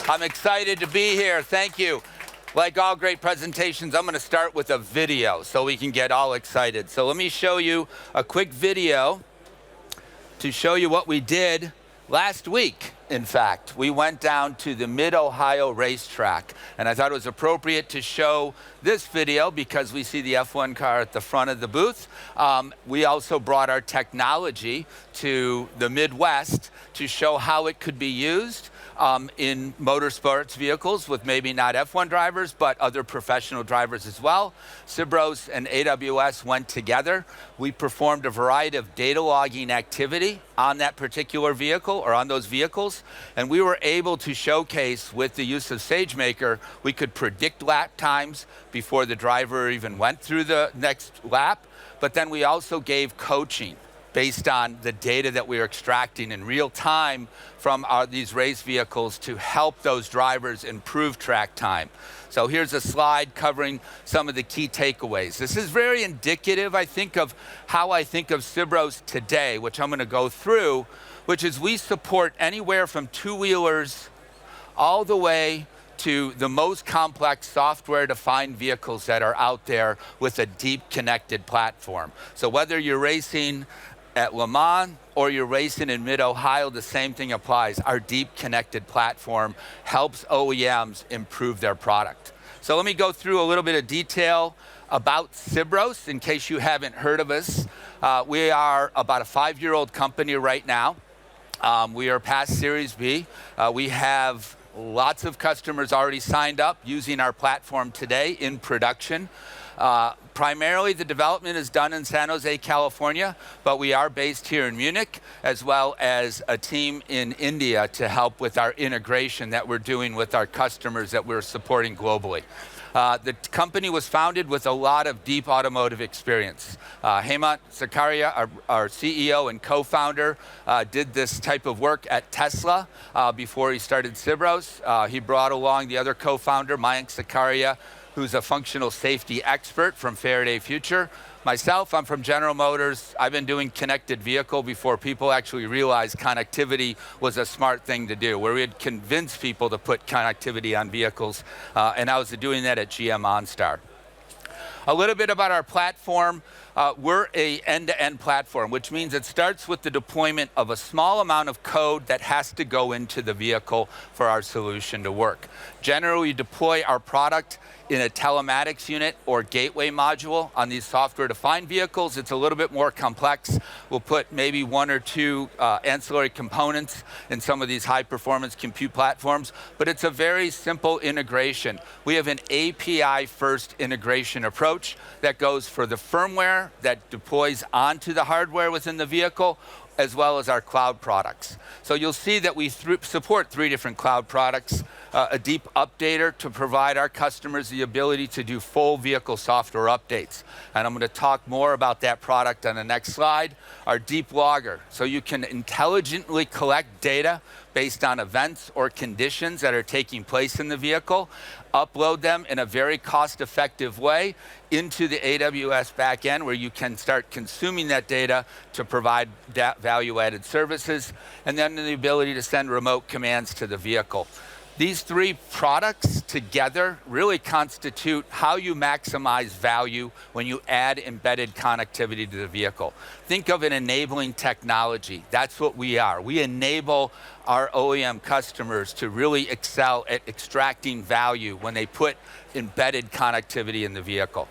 I'm excited to be here. Thank you. Like all great presentations, I'm going to start with a video so we can get all excited. So let me show you a quick video to show you what we did last week. In fact, we went down to the Mid-Ohio racetrack, and I thought it was appropriate to show this video because we see the F1 car at the front of the booth. We also brought our technology to the Midwest to show how it could be used in motorsports vehicles with maybe not F1 drivers, but other professional drivers as well. Sibros and AWS went together. We performed a variety of data logging activity on that particular vehicle or on those vehicles, and we were able to showcase with the use of SageMaker, we could predict lap times before the driver even went through the next lap, but then we also gave coaching based on the data that we are extracting in real time from these race vehicles to help those drivers improve track time. So here's a slide covering some of the key takeaways. This is very indicative, I think, of how I think of Sibros today, which I'm going to go through, which is we support anywhere from two-wheelers all the way to the most complex software-defined vehicles that are out there with a deep connected platform. So whether you're racing at Le Mans or you're racing in Mid-Ohio, the same thing applies. Our deep connected platform helps OEMs improve their product. So let me go through a little bit of detail about Sibros in case you haven't heard of us. We are about a 5-year-old company right now. We are past Series B. We have lots of customers already signed up using our platform today in production. Primarily, the development is done in San Jose, California, but we are based here in Munich, as well as a team in India to help with our integration that we're doing with our customers that we're supporting globally. The company was founded with a lot of deep automotive experience. Hemant Zakaria, our CEO and co-founder, did this type of work at Tesla before he started Sibros. He brought along the other co-founder, Mayank Zakaria, who's a functional safety expert from Faraday Future. Myself, I'm from General Motors. I've been doing connected vehicle before people actually realized connectivity was a smart thing to do, where we had convinced people to put connectivity on vehicles, and I was doing that at GM OnStar. A little bit about our platform. We're an end-to-end platform, which means it starts with the deployment of a small amount of code that has to go into the vehicle for our solution to work. Generally, we deploy our product in a telematics unit or gateway module on these software-defined vehicles. It's a little bit more complex. We'll put maybe 1 or 2 ancillary components in some of these high-performance compute platforms, but it's a very simple integration. We have an API-first integration approach that goes for the firmware that deploys onto the hardware within the vehicle, as well as our cloud products. So you'll see that we support 3 different cloud products, a deep updater to provide our customers the ability to do full vehicle software updates. And I'm going to talk more about that product on the next slide. Our deep logger, so you can intelligently collect data based on events or conditions that are taking place in the vehicle, upload them in a very cost-effective way into the AWS backend where you can start consuming that data to provide value-added services, and then the ability to send remote commands to the vehicle. These 3 products together really constitute how you maximize value when you add embedded connectivity to the vehicle. Think of an enabling technology. That's what we are. We enable our OEM customers to really excel at extracting value when they put embedded connectivity in the vehicle.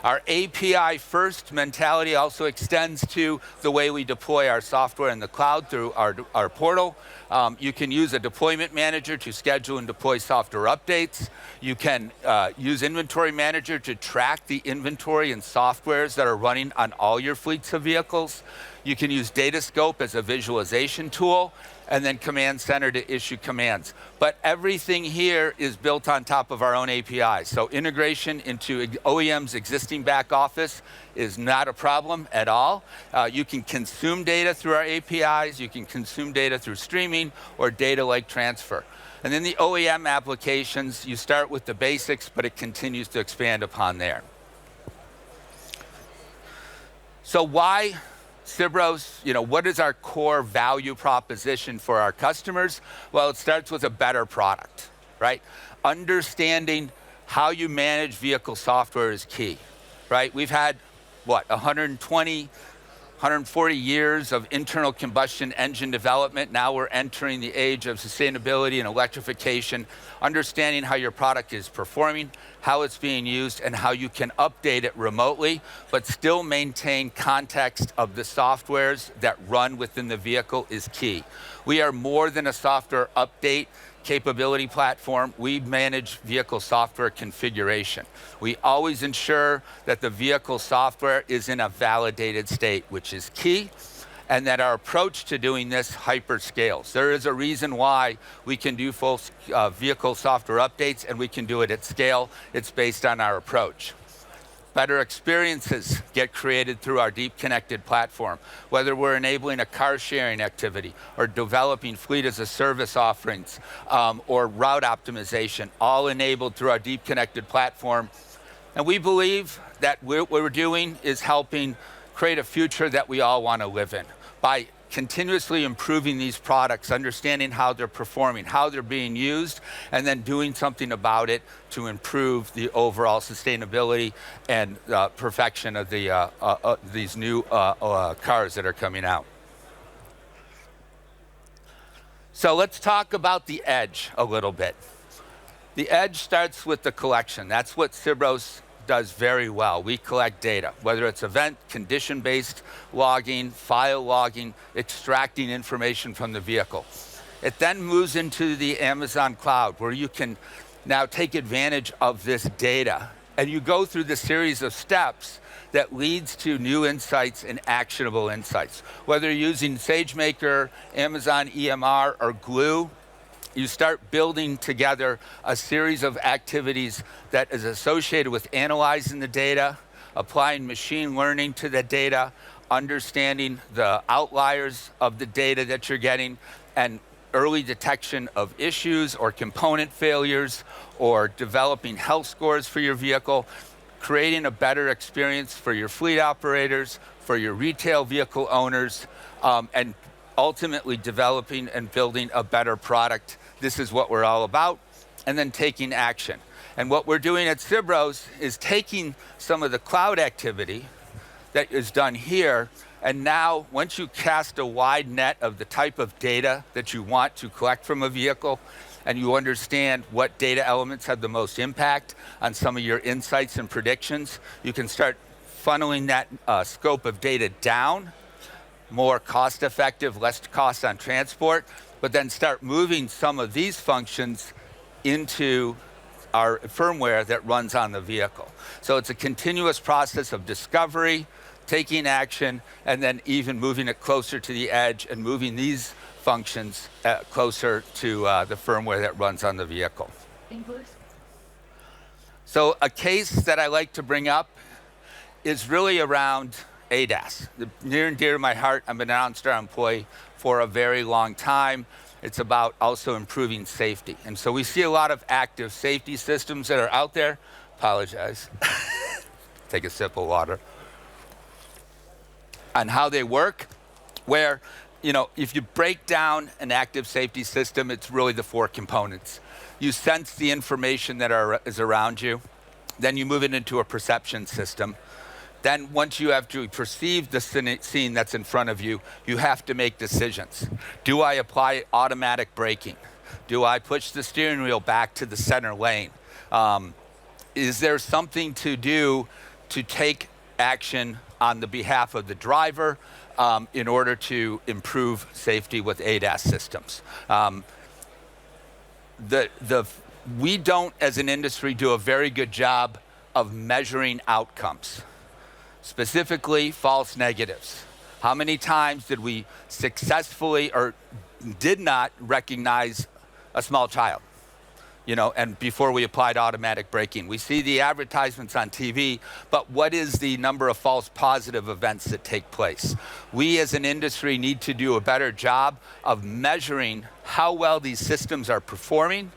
Our API-first mentality also extends to the way we deploy our software in the cloud through our portal. You can use a deployment manager to schedule and deploy software updates. You can use Inventory Manager to track the inventory and softwares that are running on all your fleets of vehicles. You can use Datascope as a visualization tool, and then Command Center to issue commands. But everything here is built on top of our own APIs. So integration into OEM's existing back office is not a problem at all. You can consume data through our APIs. You can consume data through streaming or data lake transfer. And then the OEM applications, you start with the basics, but it continues to expand upon there. So why Sibros, what is our core value proposition for our customers? Well, it starts with a better product. right? Understanding how you manage vehicle software is key, right? We've had, what, 140 years of internal combustion engine development. Now we're entering the age of sustainability and electrification, understanding how your product is performing, how it's being used, and how you can update it remotely, but still maintain context of the softwares that run within the vehicle is key. We are more than a software update capability platform. We manage vehicle software configuration. We always ensure that the vehicle software is in a validated state, which is key, and that our approach to doing this hyperscales. There is a reason why we can do full vehicle software updates, and we can do it at scale. It's based on our approach. Better experiences get created through our deep connected platform, whether we're enabling a car sharing activity or developing fleet as a service offerings or route optimization, all enabled through our deep connected platform. And we believe that what we're doing is helping create a future that we all want to live in by continuously improving these products, understanding how they're performing, how they're being used, and then doing something about it to improve the overall sustainability and perfection of these new cars that are coming out. So let's talk about the edge a little bit. The edge starts with the collection. That's what Sibros does very well. We collect data, whether it's event, condition-based logging, file logging, extracting information from the vehicle. It then moves into the Amazon cloud, where you can now take advantage of this data. And you go through the series of steps that leads to new insights and actionable insights. Whether you're using SageMaker, Amazon EMR, or Glue, you start building together a series of activities that is associated with analyzing the data, applying machine learning to the data, understanding the outliers of the data that you're getting, and early detection of issues or component failures, or developing health scores for your vehicle, creating a better experience for your fleet operators, for your retail vehicle owners, and ultimately developing and building a better product. This is what we're all about, and then taking action. And what we're doing at Sibros is taking some of the cloud activity that is done here, and now once you cast a wide net of the type of data that you want to collect from a vehicle, and you understand what data elements have the most impact on some of your insights and predictions, you can start funneling that scope of data down, more cost-effective, less cost on transport, but then start moving some of these functions into our firmware that runs on the vehicle. So it's a continuous process of discovery, taking action, and then even moving it closer to the edge and moving these functions closer to the firmware that runs on the vehicle. So a case that I like to bring up is really around ADAS. Near and dear to my heart. I'm an OnStar employee for a very long time. It's about also improving safety. And so we see a lot of active safety systems that are out there. Apologize. Take a sip of water. On how they work, where, if you break down an active safety system, it's really the four components. You sense the information that is around you. Then you move it into a perception system. Then once you have to perceive the scene that's in front of you, you have to make decisions. Do I apply automatic braking? Do I push the steering wheel back to the center lane? Is there something to do to take action on the behalf of the driver in order to improve safety with ADAS systems? We don't, as an industry, do a very good job of measuring outcomes. Specifically, false negatives. How many times did we successfully or did not recognize a small child? And before we applied automatic braking. We see the advertisements on TV, but what is the number of false positive events that take place? We as an industry need to do a better job of measuring how well these systems are performing,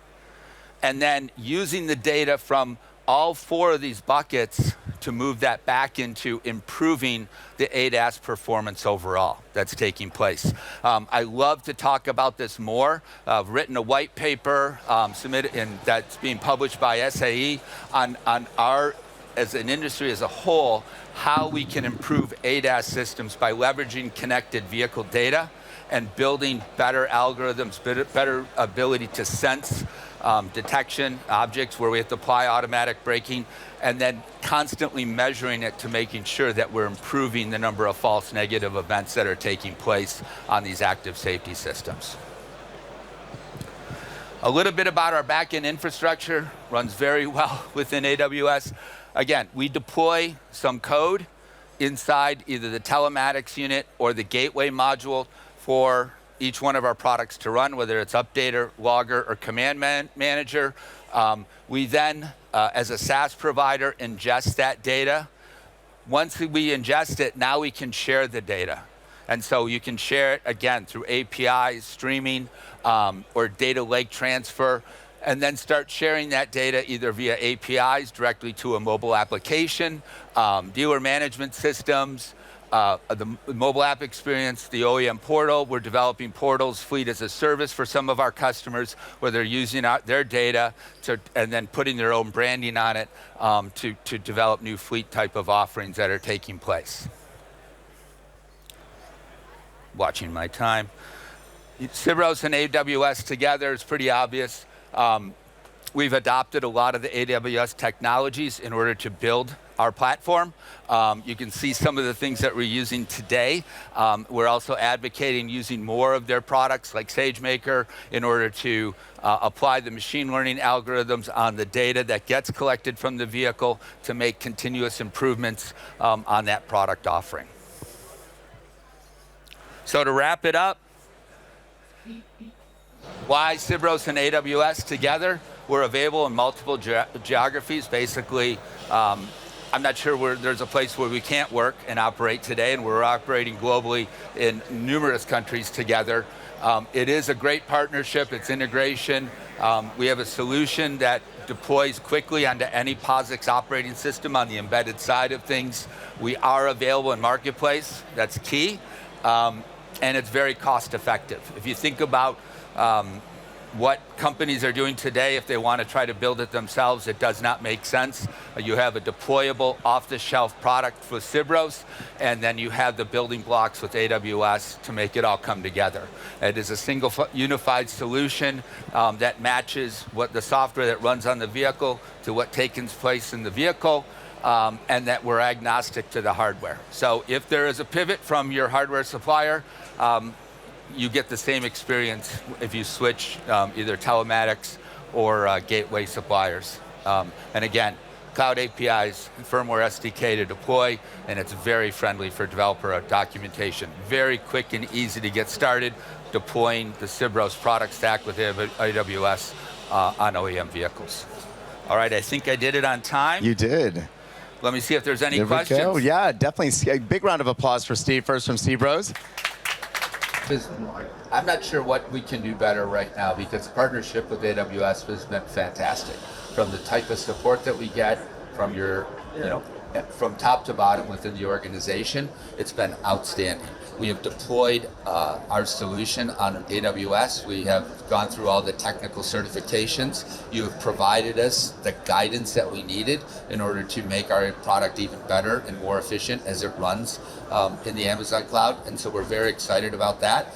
and then using the data from all four of these buckets to move that back into improving the ADAS performance overall that's taking place. I love to talk about this more. I've written a white paper submitted, and that's being published by SAE on our, as an industry as a whole, how we can improve ADAS systems by leveraging connected vehicle data and building better algorithms, better ability to sense detection objects where we have to apply automatic braking, and then constantly measuring it to making sure that we're improving the number of false negative events that are taking place on these active safety systems. A little bit about our back-end infrastructure. Runs very well within AWS. Again, we deploy some code inside either the telematics unit or the gateway module for each one of our products to run, whether it's Updater, Logger, or Command Manager. We then, as a SaaS provider, ingest that data. Once we ingest it, now we can share the data. And so you can share it, again, through APIs, streaming, or data lake transfer, and then start sharing that data either via APIs directly to a mobile application, dealer management systems, the mobile app experience, the OEM portal. We're developing portals, fleet as a service for some of our customers where they're using their data and then putting their own branding on it to develop new fleet type of offerings that are taking place. Watching my time. Sibros and AWS together is pretty obvious. We've adopted a lot of the AWS technologies in order to build our platform. You can see some of the things that we're using today. We're also advocating using more of their products like SageMaker in order to apply the machine learning algorithms on the data that gets collected from the vehicle to make continuous improvements on that product offering. So to wrap it up, why Sibros and AWS together? We're available in multiple geographies. Basically, I'm not sure where there's a place where we can't work and operate today, and we're operating globally in numerous countries together. It is a great partnership. It's integration. We have a solution that deploys quickly onto any POSIX operating system on the embedded side of things. We are available in marketplace. That's key. And it's very cost effective. If you think about what companies are doing today, if they want to try to build it themselves, it does not make sense. You have a deployable off-the-shelf product for Sibros, and then you have the building blocks with AWS to make it all come together. It is a single unified solution that matches what the software that runs on the vehicle to what takes place in the vehicle, and that we're agnostic to the hardware. So if there is a pivot from your hardware supplier, you get the same experience if you switch either telematics or gateway suppliers. And again, cloud APIs, firmware SDK to deploy, and it's very friendly for developer documentation. Very quick and easy to get started deploying the Sibros product stack with AWS on OEM vehicles. All right, I think I did it on time. You did. Let me see if there's any questions. Go. Yeah, definitely. A big round of applause for Steve, first from Sibros. I'm not sure what we can do better right now because the partnership with AWS has been fantastic. From the type of support that we get from from top to bottom within the organization, it's been outstanding. We have deployed our solution on AWS. We have gone through all the technical certifications. You have provided us the guidance that we needed in order to make our product even better and more efficient as it runs in the Amazon cloud. And so we're very excited about that.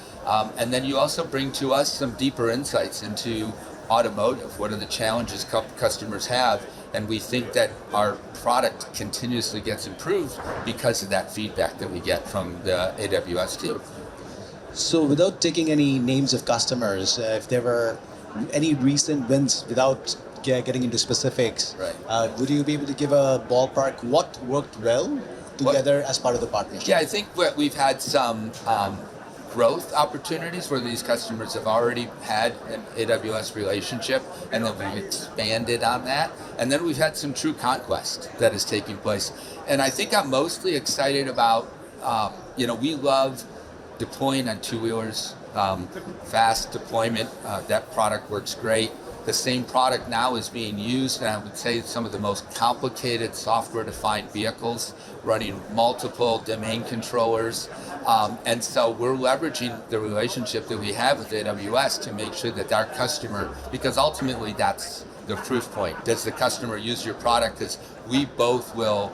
And then you also bring to us some deeper insights into automotive. What are the challenges customers have? And we think that our product continuously gets improved because of that feedback that we get from the AWS team. So without taking any names of customers, if there were any recent wins without getting into specifics, right. Would you be able to give a ballpark what worked well together as part of the partnership? Yeah, I think we've had some growth opportunities where these customers have already had an AWS relationship and then we've expanded on that. And then we've had some true conquest that is taking place. And I think I'm mostly excited about, we love deploying on two-wheelers, fast deployment. That product works great. The same product now is being used, and I would say some of the most complicated software-defined vehicles running multiple domain controllers. And so we're leveraging the relationship that we have with AWS to make sure that our customer, because ultimately that's the proof point. Does the customer use your product? Because we both will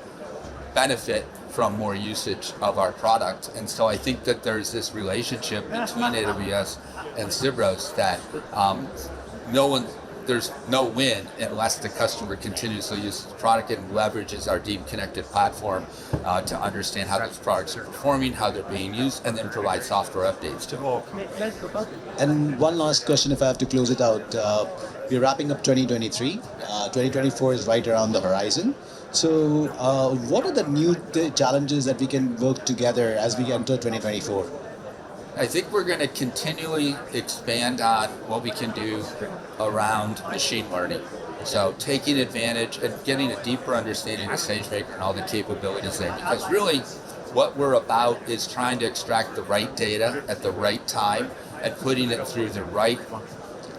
benefit from more usage of our product. And so I think that there's this relationship between AWS and Sibros that there's no win unless the customer continuously uses the product and leverages our deep connected platform to understand how those products are performing, how they're being used, and then provide software updates to them. And one last question, if I have to close it out. We're wrapping up 2023. 2024 is right around the horizon. So what are the new challenges that we can work together as we enter 2024? I think we're going to continually expand on what we can do around machine learning. So taking advantage and getting a deeper understanding of SageMaker and all the capabilities there. Because really what we're about is trying to extract the right data at the right time and putting it through the right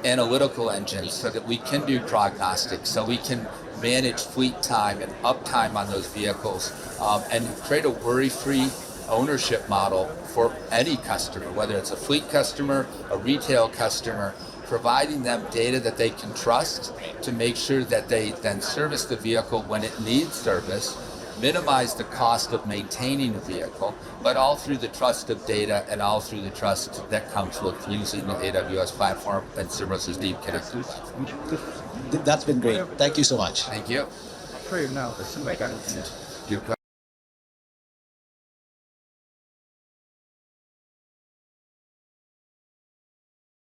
analytical engines so that we can do prognostics, so we can manage fleet time and uptime on those vehicles, and create a worry-free ownership model for any customer, whether it's a fleet customer, a retail customer, providing them data that they can trust to make sure that they then service the vehicle when it needs service, minimize the cost of maintaining the vehicle, but all through the trust of data and all through the trust that comes with using the AWS platform and Sibros' deep connectivity. That's been great. Thank you so much. Thank you. For you now. Good question.